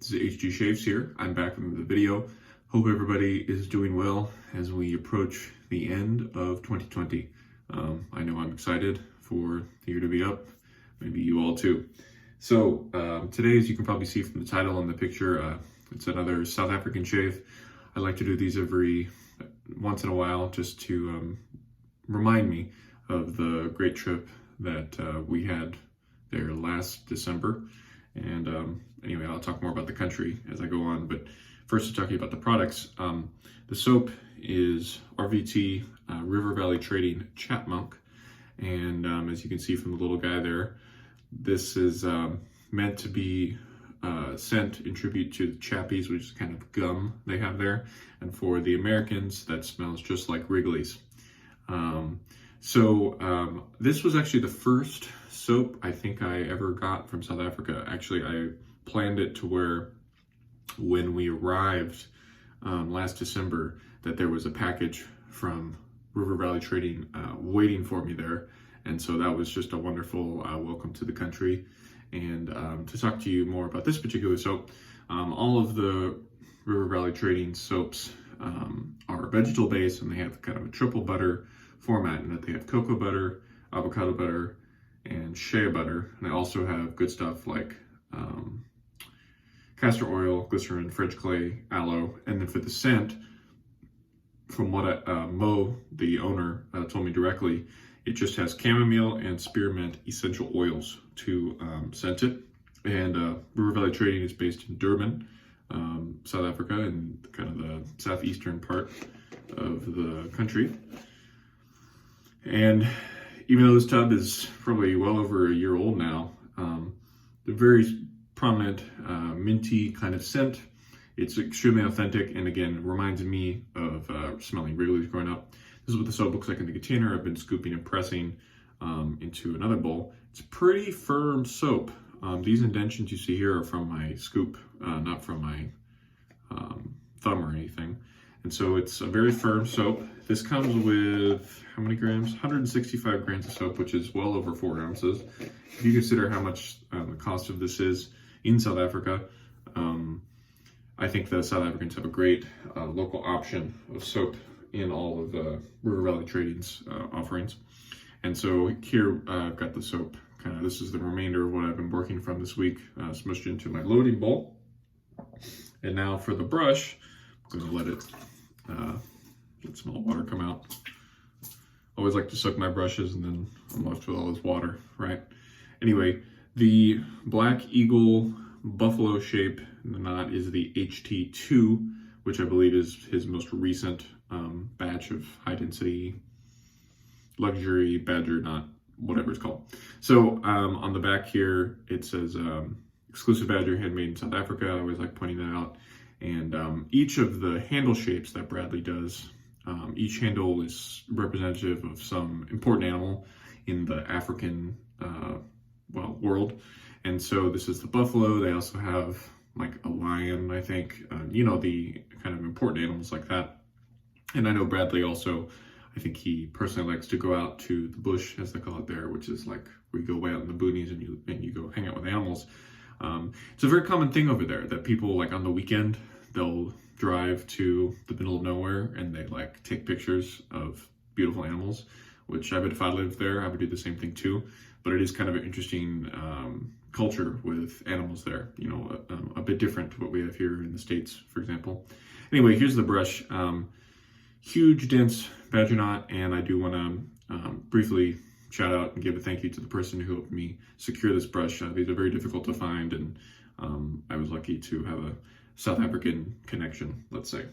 This is HG Shaves here. I'm back with the video. Hope everybody is doing well as we approach the end of 2020. I know I'm excited for the year to be up. Maybe you all too. So today, as you can probably see from the title and the picture, it's another South African shave. I like to do these every once in a while just to remind me of the great trip that we had there last December. And anyway, I'll talk more about the country as I go on. But first, to talk to you about the products. The soap is RVT River Valley Trading Chapmunk. And as you can see from the little guy there, this is meant to be sent in tribute to the Chappies, which is kind of gum they have there. And for the Americans, that smells just like Wrigley's. This was actually the first soap I think I ever got from South Africa. Actually, I planned it to where when we arrived last December, that there was a package from River Valley Trading waiting for me there. And so that was just a wonderful welcome to the country. And to talk to you more about this particular soap, all of the River Valley Trading soaps are vegetable based, and they have kind of a triple butter format in that they have cocoa butter, avocado butter, and shea butter. And they also have good stuff like castor oil, glycerin, French clay, aloe. And then for the scent, from what Mo, the owner, told me directly, it just has chamomile and spearmint essential oils to scent it. And River Valley Trading is based in Durban, South Africa, and kind of the southeastern part of the country. And even though this tub is probably well over a year old now, the very prominent minty kind of scent. It's extremely authentic, and again, reminds me of smelling Wrigley's growing up. This is what the soap looks like in the container. I've been scooping and pressing into another bowl. It's pretty firm soap. These indentions you see here are from my scoop, not from my thumb or anything. And so it's a very firm soap. This comes with, how many grams? 165 grams of soap, which is well over 4 ounces. If you consider how much the cost of this is in South Africa, I think the South Africans have a great local option of soap in all of the River Valley Trading's offerings. And so here I've got the soap. This is the remainder of what I've been working from this week, smushed into my loading bowl. And now for the brush, I'm going to let some of the water come out. Always like to soak my brushes, and then I'm left with all this water, right? Anyway, the Black Eagle Buffalo shape knot is the HT2, which I believe is his most recent batch of high density luxury badger knot, whatever it's called. So on the back here, it says exclusive badger handmade in South Africa. I always like pointing that out. And each of the handle shapes that Bradley does, each handle is representative of some important animal in the African world. And so this is the buffalo. They also have like a lion, I think, the kind of important animals like that. And I know Bradley also, I think he personally likes to go out to the bush, as they call it there, which is like where you go way out in the boonies and you go hang out with animals. It's a very common thing over there that people, like on the weekend, they'll drive to the middle of nowhere and they like take pictures of beautiful animals, which I bet if I lived there, I would do the same thing too. But it is kind of an interesting culture with animals there, a bit different to what we have here in the States, for example. Anyway, here's the brush. Huge, dense badger knot, and I do want to briefly shout out and give a thank you to the person who helped me secure this brush. These are very difficult to find, and I was lucky to have a South African connection, let's say.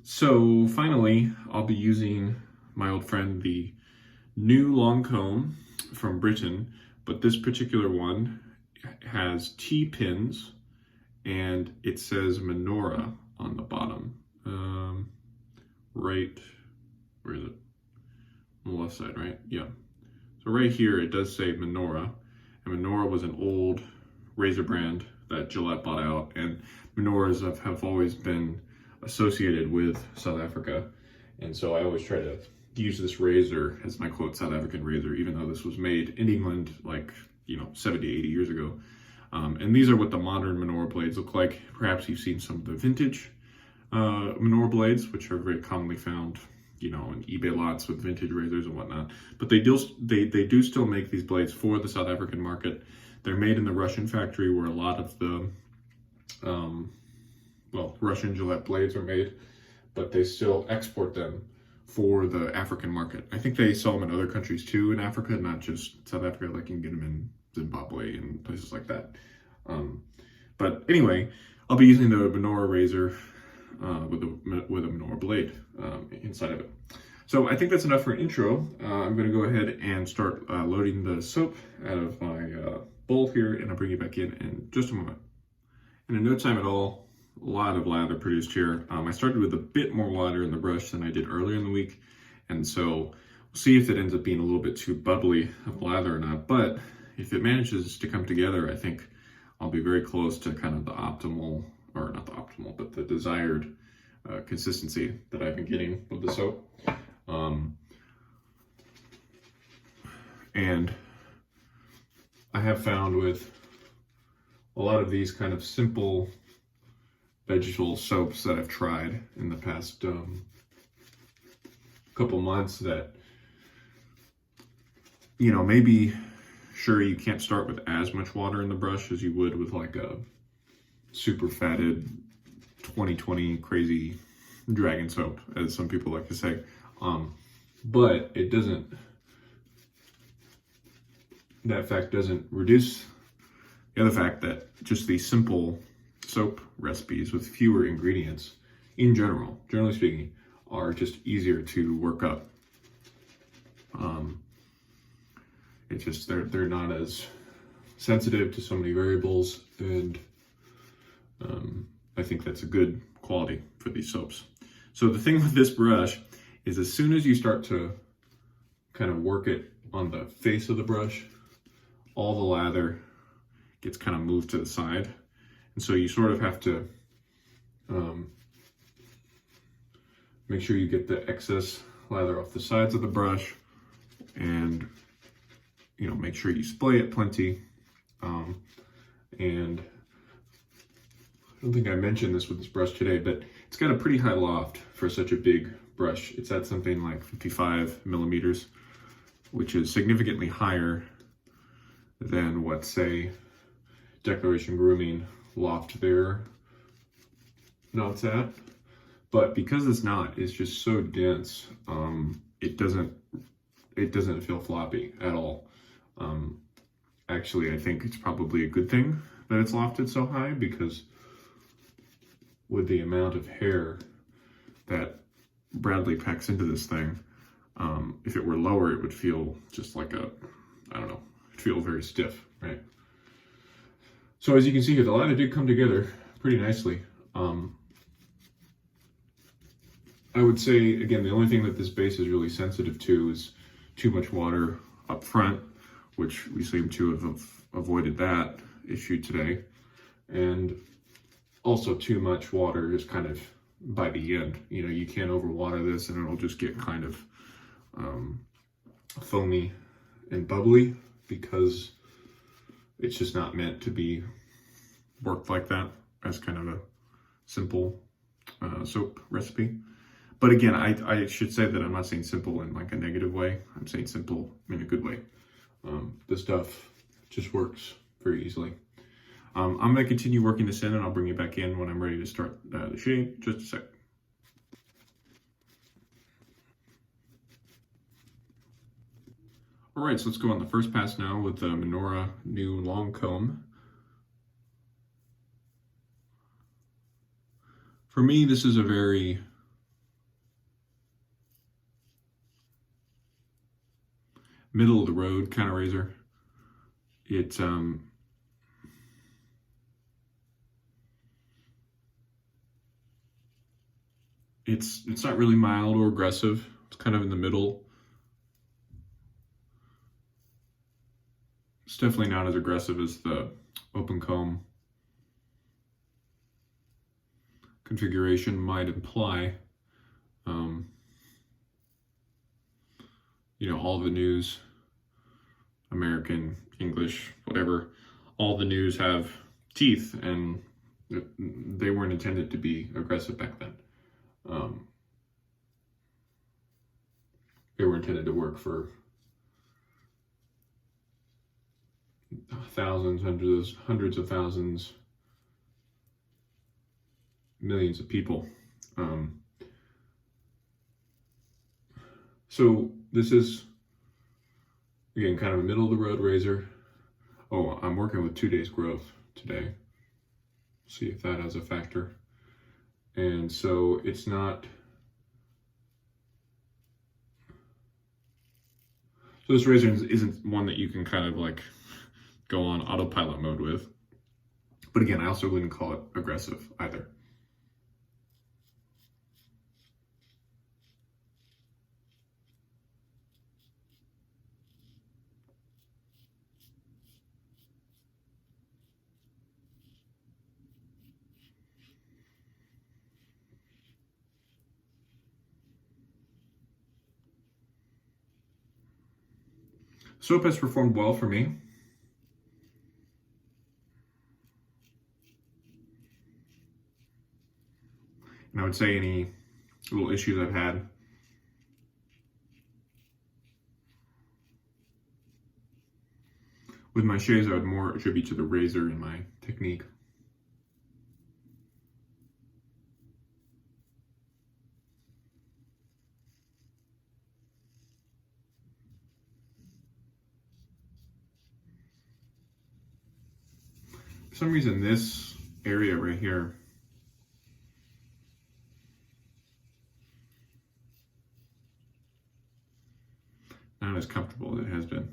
So finally, I'll be using my old friend, the new long comb from Britain, but this particular one has T-pins, and it says Minora on the bottom. Right, where is it? On the left side, right? Yeah. So right here, it does say Minora, and Minora was an old razor brand that Gillette bought out, and Minoras have always been associated with South Africa, and so I always try to use this razor as my quote South African razor, even though this was made in England like 70, 80 years ago. And these are what the modern Minora blades look like. Perhaps you've seen some of the vintage Minora blades, which are very commonly found, you know, in eBay lots with vintage razors and whatnot. But they do still make these blades for the South African market. They're made in the Russian factory where a lot of the Russian Gillette blades are made, but they still export them for the African market. I think they sell them in other countries too in Africa, not just South Africa. Like you can get them in Zimbabwe and places like that. But anyway, I'll be using the Minora razor with a Minora blade inside of it. So I think that's enough for an intro. I'm going to go ahead and start loading the soap out of my bowl here, and I'll bring you back in just a moment. And in no time at all, a lot of lather produced here. I started with a bit more water in the brush than I did earlier in the week, and so we'll see if it ends up being a little bit too bubbly of lather or not. But if it manages to come together, I think I'll be very close to kind of the optimal, or not the optimal, but the desired consistency that I've been getting with the soap. And I have found with a lot of these kind of simple vegetable soaps that I've tried in the past couple months that, you know, maybe sure you can't start with as much water in the brush as you would with like a super fatted 2020 crazy dragon soap, as some people like to say. But it doesn't, that fact doesn't reduce the other fact that just these simple soap recipes with fewer ingredients in generally speaking, are just easier to work up. It's just they're not as sensitive to so many variables, and I think that's a good quality for these soaps. So the thing with this brush is as soon as you start to kind of work it on the face of the brush, all the lather gets kind of moved to the side. And so you sort of have to make sure you get the excess lather off the sides of the brush, and, you know, make sure you spray it plenty. And I don't think I mentioned this with this brush today, but it's got a pretty high loft for such a big brush. It's at something like 55 millimeters, which is significantly higher than what, say, Declaration Grooming loft there notes at. But because it's not, it's just so dense, it doesn't feel floppy at all. Actually, I think it's probably a good thing that it's lofted so high, because with the amount of hair that Bradley packs into this thing, if it were lower, it would feel just like I don't know, it'd feel very stiff, right? So as you can see here, the lather did come together pretty nicely. I would say, again, the only thing that this base is really sensitive to is too much water up front, which we seem to have avoided that issue today. And also too much water is kind of by the end. You know, you can't overwater this and it'll just get kind of foamy and bubbly, because it's just not meant to be worked like that as kind of a simple soap recipe. But again, I should say that I'm not saying simple in like a negative way. I'm saying simple in a good way. This stuff just works very easily. I'm going to continue working this in, and I'll bring you back in when I'm ready to start the shade. Just a sec. All right, so let's go on the first pass now with the Minora new long comb. For me, this is a very middle of the road kind of razor. It's not really mild or aggressive. It's kind of in the middle. It's definitely not as aggressive as the open comb configuration might imply. You know, all the news, American, English, whatever, all the news have teeth, and they weren't intended to be aggressive back then. They were intended to work for thousands, hundreds of thousands, millions of people. So this is, again, kind of a middle of the road razor. Oh, I'm working with 2 days growth today. See if that has a factor. And so it's not, so this razor isn't one that you can kind of like go on autopilot mode with. But again, I also wouldn't call it aggressive either. Soap has performed well for me. And I would say any little issues I've had, with my shaves, I would more attribute to the razor and my technique. For some reason, this area right here not as comfortable as it has been.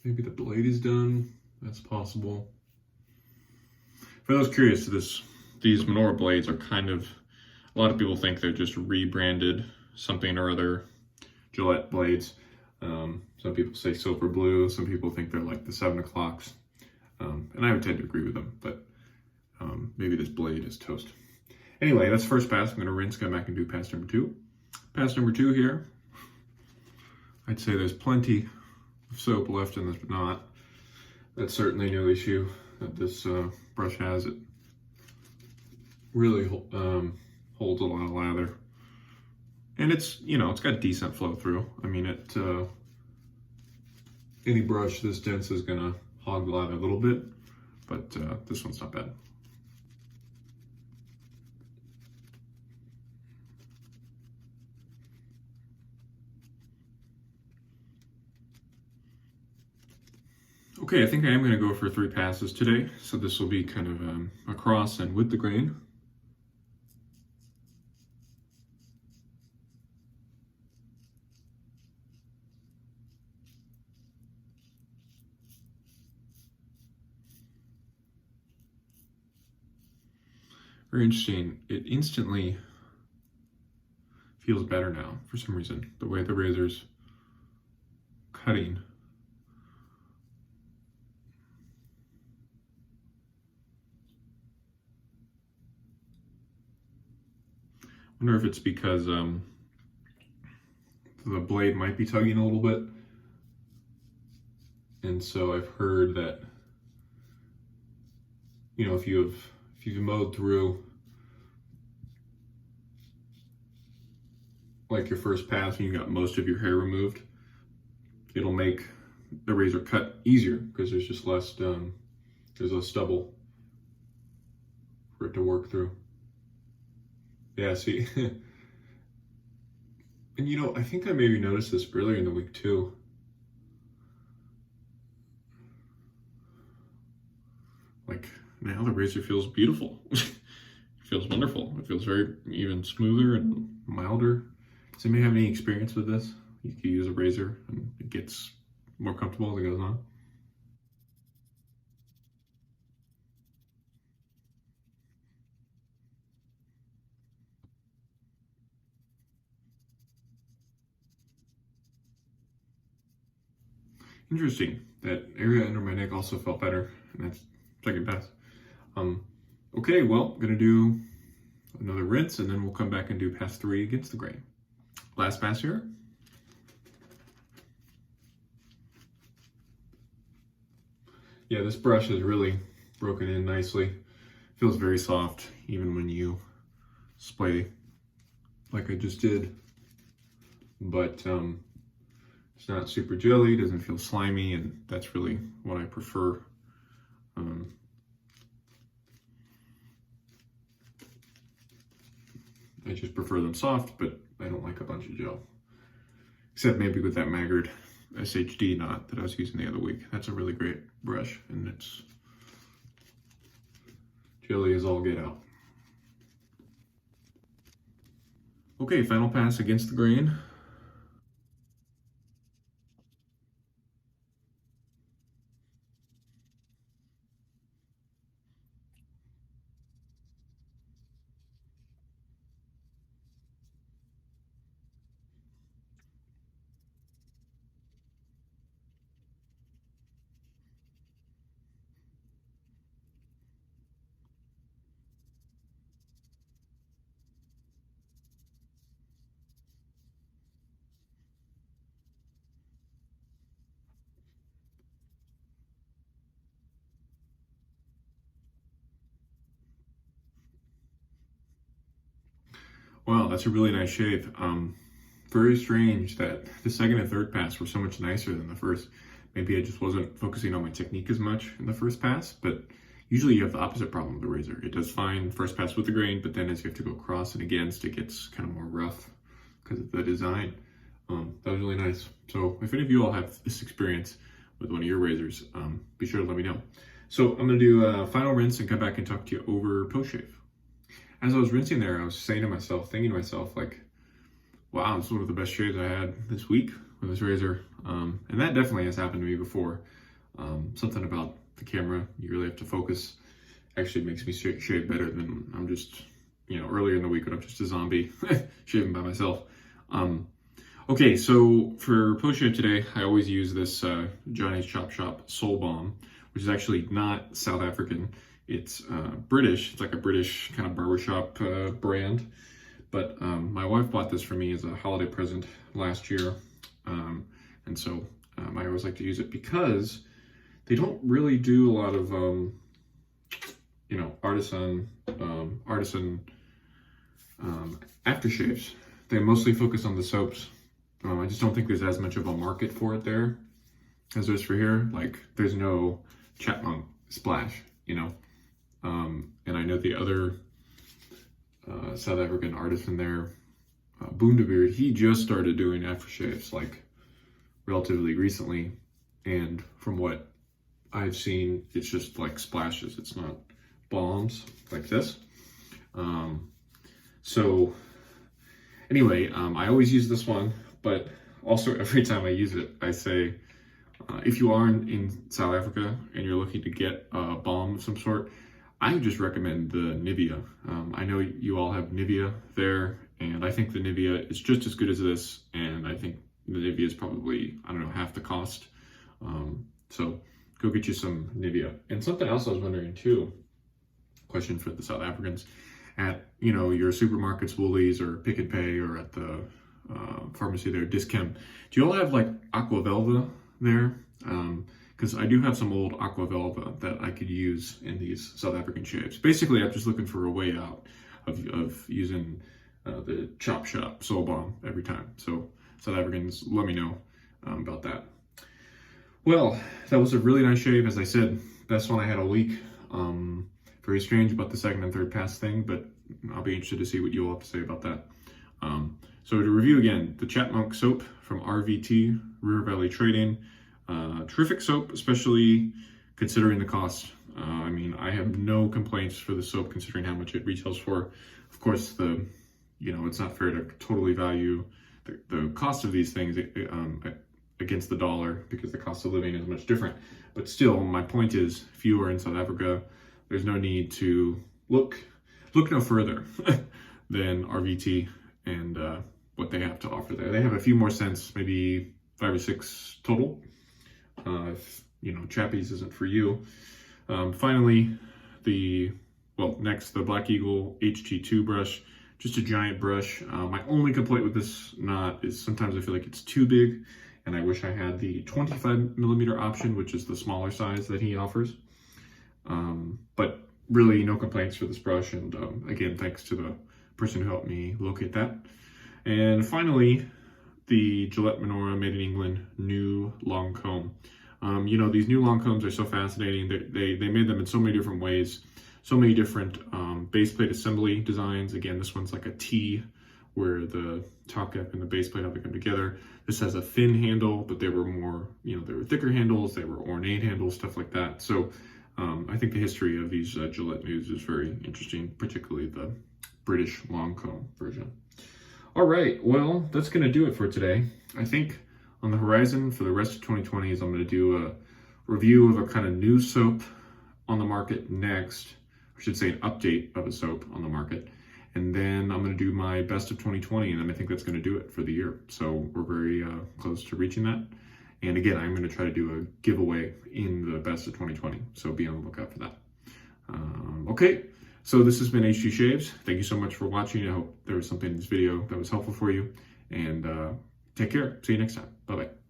Maybe the blade is done. That's possible. For those curious, these Minora blades are kind of, a lot of people think they're just rebranded something or other Gillette blades. Some people say silver blue. Some people think they're like the 7 o'clocks. And I would tend to agree with them, but maybe this blade is toast. Anyway, that's first pass. I'm going to rinse, come back and do pass number 2. Pass number 2 here. I'd say there's plenty of soap left in this knot. That's certainly no issue that this brush has. It really holds a lot of lather. And it's, it's got decent flow through. I mean, any brush this dense is gonna hog the lather a little bit, but this one's not bad. Okay, I think I am gonna go for 3 passes today. So this will be kind of across and with the grain. Very interesting. It instantly feels better now for some reason. The way the razor's cutting. I wonder if it's because the blade might be tugging a little bit. And so I've heard that, if you've mowed through like your first pass and you got most of your hair removed, it'll make the razor cut easier because there's just less, there's less stubble for it to work through. Yeah, see. And I think I maybe noticed this earlier in the week too. Like, now the razor feels beautiful. It feels wonderful. It feels very even smoother and milder. Does anybody have any experience with this? You can use a razor and it gets more comfortable as it goes on. Interesting. That area under my neck also felt better, and that's second pass. Okay, well, I'm gonna do Another rinse, and then we'll come back and do pass 3 against the grain. Last pass here. Yeah, this brush is really broken in nicely. Feels very soft, even when you spray like I just did. But it's not super jelly, doesn't feel slimy, and that's really what I prefer. I just prefer them soft, but I don't like a bunch of gel. Except maybe with that Maggard SHD knot that I was using the other week. That's a really great brush, and it's jelly as all get out. Okay, final pass against the grain. Wow, that's a really nice shave. Very strange that the second and third pass were so much nicer than the first. Maybe I just wasn't focusing on my technique as much in the first pass, but usually you have the opposite problem with the razor. It does fine first pass with the grain, but then as you have to go across and against, it gets kind of more rough because of the design. That was really nice. So if any of you all have this experience with one of your razors, be sure to let me know. So I'm gonna do a final rinse and come back and talk to you over post-shave. As I was rinsing there, I was saying to myself, thinking to myself, like, wow, this is one of the best shaves I had this week with this razor. And that definitely has happened to me before. Something about the camera, you really have to focus, actually makes me shave better than I'm just, earlier in the week when I'm just a zombie shaving by myself. Okay, so for post-shave today, I always use this Johnny's Chop Shop Soul Balm, which is actually not South African. It's British. It's like a British kind of barbershop brand. But my wife bought this for me as a holiday present last year. And so I always like to use it because they don't really do a lot of, artisan aftershaves. They mostly focus on the soaps. I just don't think there's as much of a market for it there as there's for here. Like, there's no Chapmunk splash, and I know the other South African artist in there, Boondebeard, he just started doing aftershaves like relatively recently, and from what I've seen, it's just like splashes. It's not balms like this. So anyway, I always use this one, but also every time I use it, I say, if you are in South Africa and you're looking to get a balm of some sort, I would just recommend the Nivea. I know you all have Nivea there, and I think the Nivea is just as good as this, and I think the Nivea is probably, half the cost. So go get you some Nivea. And something else I was wondering too, question for the South Africans, at your supermarkets, Woolies or Pick and Pay, or at the pharmacy there, Discount, do you all have like Aqua Velva there? Because I do have some old Aqua Velva that I could use in these South African shaves. Basically, I'm just looking for a way out of using the Chop Shop Soul Balm every time. So South Africans, let me know about that. Well, that was a really nice shave. As I said, best one I had all week. Very strange about the second and third pass thing, but I'll be interested to see what you all have to say about that. So to review again, the Chapmunk soap from RVT, River Valley Trading. Terrific soap, especially considering the cost. I have no complaints for the soap considering how much it retails for. Of course, it's not fair to totally value the cost of these things against the dollar, because the cost of living is much different. But still, my point is, if you are in South Africa, there's no need to look no further than RVT and what they have to offer there. They have a few more scents, maybe 5 or 6 total. If Chappies isn't for you. Finally, the next, the Black Eagle HT2 brush, just a giant brush. My only complaint with this knot is sometimes I feel like it's too big, and I wish I had the 25mm option, which is the smaller size that he offers. But really no complaints for this brush, and again, thanks to the person who helped me locate that. And finally, the Gillette Menorah made in England new long comb. You know, these new long combs are so fascinating. They made them in so many different ways, so many different base plate assembly designs. Again, this one's like a T, where the top cap and the base plate have to come together. This has a thin handle, but they were more, you know, they were thicker handles, they were ornate handles, stuff like that. So I think the history of these Gillette News is very interesting, particularly the British long comb version. All right, well, that's gonna do it for today. I think on the horizon for the rest of 2020 is I'm gonna do a review of a kind of new soap on the market next. I should say an update of a soap on the market. And then I'm going to do my best of 2020, and then I think that's going to do it for the year. So we're very close to reaching that. And again, I'm going to try to do a giveaway in the best of 2020. So be on the lookout for that. Okay, so this has been HG Shaves. Thank you so much for watching. I hope there was something in this video that was helpful for you. And take care. See you next time. Bye-bye.